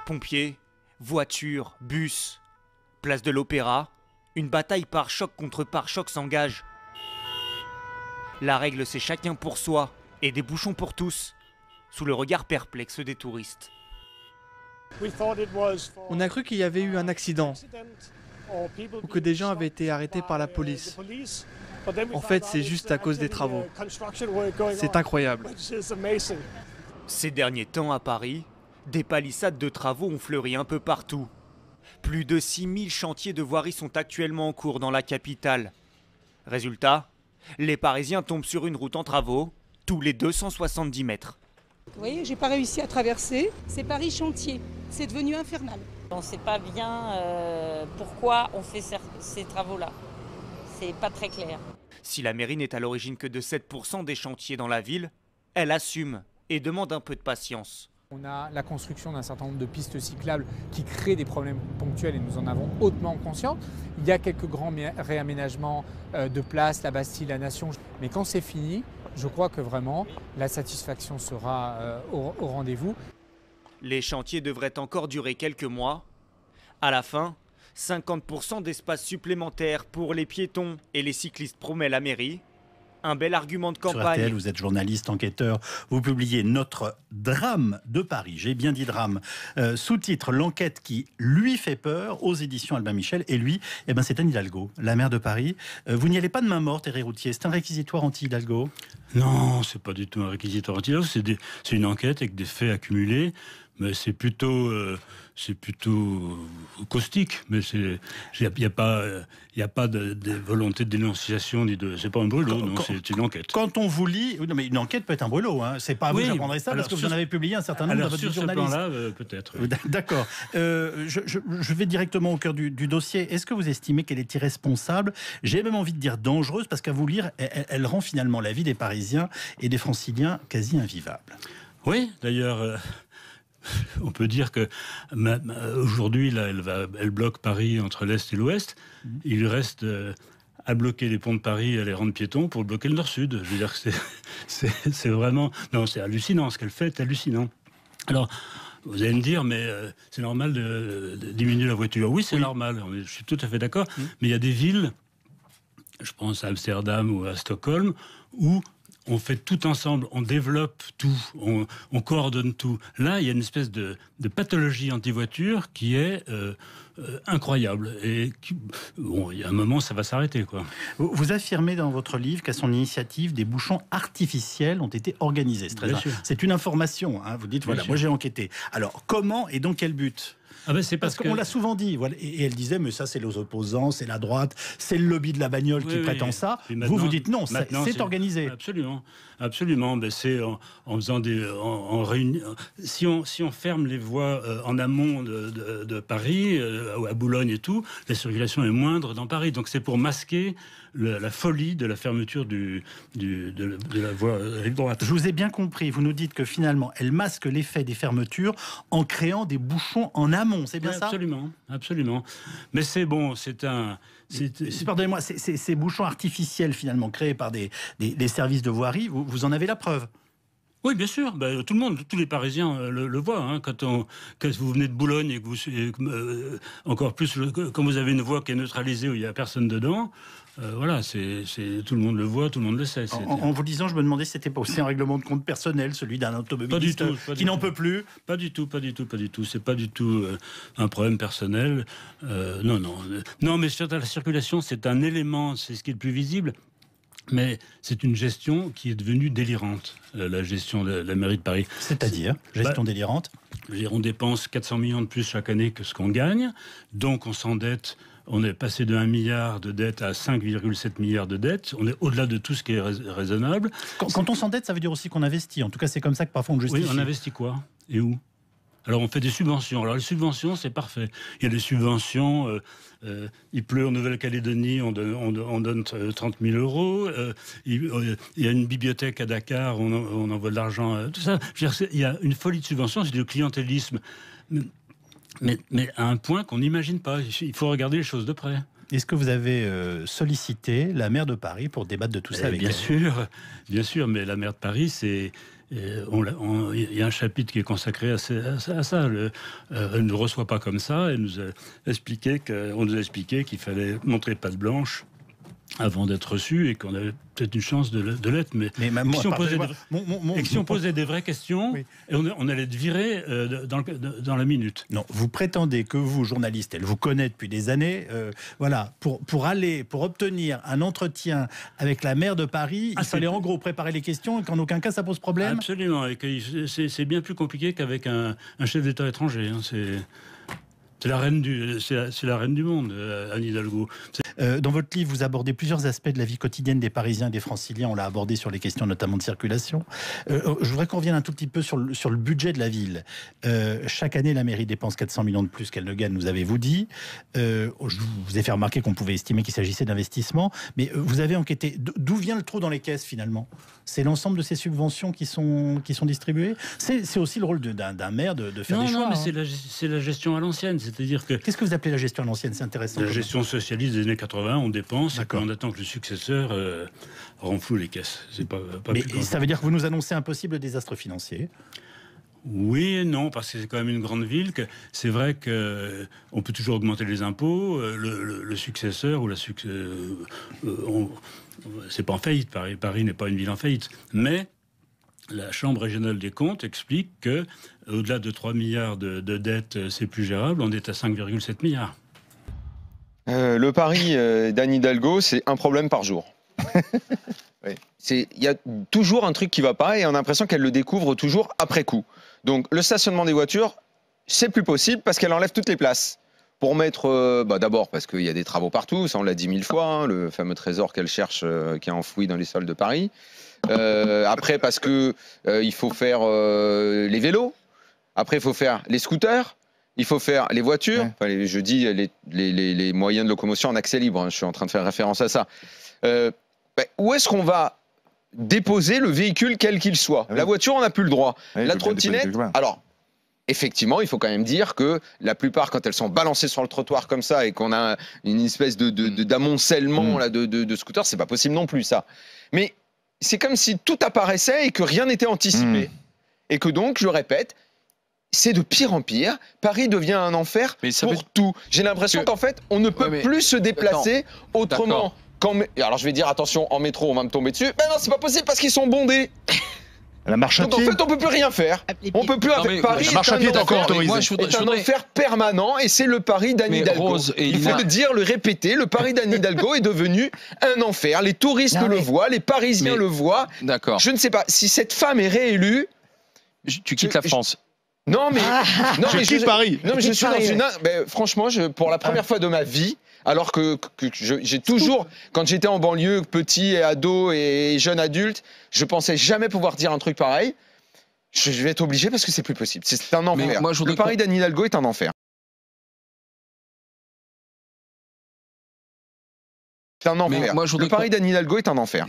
Pompiers, voitures, bus, place de l'Opéra, une bataille pare-choc contre pare-choc s'engage. La règle, c'est chacun pour soi et des bouchons pour tous, sous le regard perplexe des touristes. On a cru qu'il y avait eu un accident ou que des gens avaient été arrêtés par la police. En fait, c'est juste à cause des travaux. C'est incroyable. Ces derniers temps à Paris, des palissades de travaux ont fleuri un peu partout. Plus de 6000 chantiers de voirie sont actuellement en cours dans la capitale. Résultat, les Parisiens tombent sur une route en travaux tous les 270 mètres. Vous voyez, j'ai pas réussi à traverser. C'est Paris chantier. C'est devenu infernal. On ne sait pas bien pourquoi on fait ces travaux-là. C'est pas très clair. Si la mairie n'est à l'origine que de 7% des chantiers dans la ville, elle assume et demande un peu de patience. On a la construction d'un certain nombre de pistes cyclables qui créent des problèmes ponctuels et nous en avons hautement conscience. Il y a quelques grands réaménagements de places, la Bastille, la Nation. Mais quand c'est fini, je crois que vraiment la satisfaction sera au rendez-vous. Les chantiers devraient encore durer quelques mois. À la fin, 50% d'espace supplémentaire pour les piétons et les cyclistes promet la mairie. Un bel argument de campagne. Sur RTL, vous êtes journaliste, enquêteur. Vous publiez Notre drame de Paris. J'ai bien dit drame. Sous-titre, l'enquête qui lui fait peur, aux éditions Albin Michel. Et lui, c'est Anne Hidalgo, la maire de Paris. Vous n'y allez pas de main morte, Éric Routhier. C'est un réquisitoire anti-Hidalgo? Non, c'est pas du tout un réquisitoire anti-Hidalgo. C'est une enquête avec des faits accumulés. Mais c'est plutôt caustique. Mais il n'y a pas de volonté de dénonciation ni de. C'est pas un brûlot, non. C'est une enquête. Quand on vous lit, non, mais une enquête peut être un brûlot. Hein. C'est pas à vous que j'apprendrai ça parce que vous en avez publié un certain nombre dans votre sur journaliste. Ce plan-là, peut-être. Oui. D'accord. Je vais directement au cœur du dossier. Est-ce que vous estimez qu'elle est irresponsable? J'ai même envie de dire dangereuse parce qu'à vous lire, elle rend finalement la vie des Parisiens et des Franciliens quasi invivable. Oui, d'ailleurs. On peut dire que aujourd'hui, là, elle bloque Paris entre l'Est et l'Ouest. Il lui reste à bloquer les ponts de Paris et à les rendre piétons pour bloquer le Nord-Sud. Je veux dire que c'est vraiment... Non, c'est hallucinant. Ce qu'elle fait est hallucinant. Alors, vous allez me dire, mais c'est normal de diminuer la voiture. Oui, c'est normal. Je suis tout à fait d'accord. Mais il y a des villes, je pense à Amsterdam ou à Stockholm, où on fait tout ensemble, on développe tout, on coordonne tout. Là, il y a une espèce de pathologie anti-voiture qui est incroyable. Et il y a un moment, ça va s'arrêter, quoi. Vous affirmez dans votre livre qu'à son initiative, des bouchons artificiels ont été organisés. C'est une information. Hein. Vous dites, voilà, moi j'ai enquêté. Alors, comment et dans quel but ? C'est parce qu'on l'a souvent dit, voilà, et elle disait, mais ça c'est les opposants, c'est la droite, c'est le lobby de la bagnole qui prétend ça. Vous dites non, c'est organisé. Absolument. C'est en faisant en réunion. Si on ferme les voies en amont de Paris, à Boulogne et tout, la circulation est moindre dans Paris. Donc c'est pour masquer la folie de la fermeture de la voie rive droite. Je vous ai bien compris. Vous nous dites que finalement, elle masque l'effet des fermetures en créant des bouchons en amont. C'est bien ça ? Absolument. Mais c'est bon, pardonnez-moi, ces bouchons artificiels finalement créés par des services de voirie, vous en avez la preuve? Oui, bien sûr. Tout le monde, tous les Parisiens le voient. Hein. Quand vous venez de Boulogne et que vous, encore plus, quand vous avez une voie qui est neutralisée où il n'y a personne dedans, voilà, tout le monde le voit, tout le monde le sait. En vous disant, je me demandais si c'était pas aussi un règlement de compte personnel, celui d'un automobiliste qui n'en peut plus. Pas du tout. C'est pas du tout un problème personnel. Non, mais sur la circulation, c'est un élément, c'est ce qui est le plus visible. Mais c'est une gestion qui est devenue délirante, la gestion de la mairie de Paris. C'est-à-dire gestion délirante. On dépense 400 millions de plus chaque année que ce qu'on gagne, donc on s'endette. On est passé de 1 milliard de dettes à 5,7 milliards de dettes. On est au-delà de tout ce qui est raisonnable. Quand on s'endette, ça veut dire aussi qu'on investit. En tout cas, c'est comme ça que parfois on le justifie. Oui, on investit quoi? Et où? Alors on fait des subventions. Alors les subventions, c'est parfait. Il y a des subventions, il pleut en Nouvelle-Calédonie, on donne 30 000 euros. Il y a une bibliothèque à Dakar, on envoie de l'argent. Tout ça. Il y a une folie de subventions, c'est du clientélisme. Mais à un point qu'on n'imagine pas. Il faut regarder les choses de près. Est-ce que vous avez sollicité la maire de Paris pour débattre de tout ça avec elle? Bien sûr, mais la maire de Paris, Il y a un chapitre qui est consacré à ça. Elle ne reçoit pas comme ça. Elle nous a expliqué qu'il fallait montrer patte blanche avant d'être reçu et qu'on avait peut-être une chance de l'être. Mais si on posait des vraies questions, oui. Et on allait être viré dans la minute. Non, vous prétendez que vous, journaliste, elle vous connaît depuis des années, voilà, pour obtenir un entretien avec la maire de Paris, il fallait en gros préparer les questions et qu'en aucun cas ça pose problème. Absolument, et que c'est bien plus compliqué qu'avec un chef d'État étranger. Hein, c'est la reine du monde, Anne Hidalgo. Dans votre livre, vous abordez plusieurs aspects de la vie quotidienne des Parisiens et des Franciliens. On l'a abordé sur les questions notamment de circulation. Je voudrais qu'on revienne un tout petit peu sur le budget de la ville. Chaque année, la mairie dépense 400 millions de plus qu'elle ne gagne, nous avez-vous dit. Je vous ai fait remarquer qu'on pouvait estimer qu'il s'agissait d'investissement. Mais vous avez enquêté. D'où vient le trou dans les caisses, finalement? C'est l'ensemble de ces subventions qui sont distribuées? C'est aussi le rôle d'un maire de faire des choix. Non, mais c'est la gestion à l'ancienne. C'est-à-dire que... Qu'est-ce que vous appelez la gestion à l'ancienne? C'est intéressant. La gestion socialiste des années 80, on dépense, et puis on attend que le successeur renfloue les caisses. C'est pas mais ça veut dire que vous nous annoncez un possible désastre financier? Oui et non, parce que c'est quand même une grande ville. C'est vrai qu'on peut toujours augmenter les impôts. Le successeur ou c'est pas en faillite. Paris n'est pas une ville en faillite. Mais la Chambre régionale des comptes explique que au-delà de 3 milliards de dettes, c'est plus gérable. On est à 5,7 milliards. Le pari d'Anne Hidalgo, c'est un problème par jour. Oui. Il y a toujours un truc qui ne va pas et on a l'impression qu'elle le découvre toujours après coup. Donc le stationnement des voitures, c'est plus possible parce qu'elle enlève toutes les places. Pour mettre, d'abord parce qu'il y a des travaux partout, ça on l'a dit 1000 fois, hein, le fameux trésor qu'elle cherche qui est enfoui dans les sols de Paris. Après parce que il faut faire les vélos. Après il faut faire les scooters. Il faut faire les voitures, ouais. Je dis les moyens de locomotion en accès libre, hein, je suis en train de faire référence à ça. Où est-ce qu'on va déposer le véhicule quel qu'il soit? La voiture, on n'a plus le droit. La trottinette, alors, effectivement, il faut quand même dire que la plupart, quand elles sont balancées sur le trottoir comme ça et qu'on a une espèce d'amoncellement là, de scooters, c'est pas possible non plus, ça. Mais c'est comme si tout apparaissait et que rien n'était anticipé. Et que donc, je répète, c'est de pire en pire. Paris devient un enfer pour tout. J'ai l'impression qu'en fait, on ne peut plus se déplacer autrement. Alors je vais dire, attention, en métro, on va me tomber dessus. Mais non, c'est pas possible parce qu'ils sont bondés. La marche à pied. Donc en fait, on peut plus rien faire. On peut plus. Paris, la marche à pied est encore autorisée. C'est un enfer permanent et c'est le Paris d'Anne Hidalgo. Il faut le dire, le répéter. Le Paris d'Anne Hidalgo est devenu un enfer. Les touristes le voient, les Parisiens le voient. D'accord. Je ne sais pas si cette femme est réélue. Tu quittes la France. Non mais je quitte Paris. Non mais je suis dans une. Franchement, pour la première fois de ma vie. Alors que j'ai toujours, quand j'étais en banlieue, petit et ado et jeune adulte, je pensais jamais pouvoir dire un truc pareil. Je vais être obligé parce que c'est plus possible. C'est un enfer. Le Paris d'Anne Hidalgo est un enfer. C'est un enfer. Le Paris d'Anne Hidalgo est un enfer.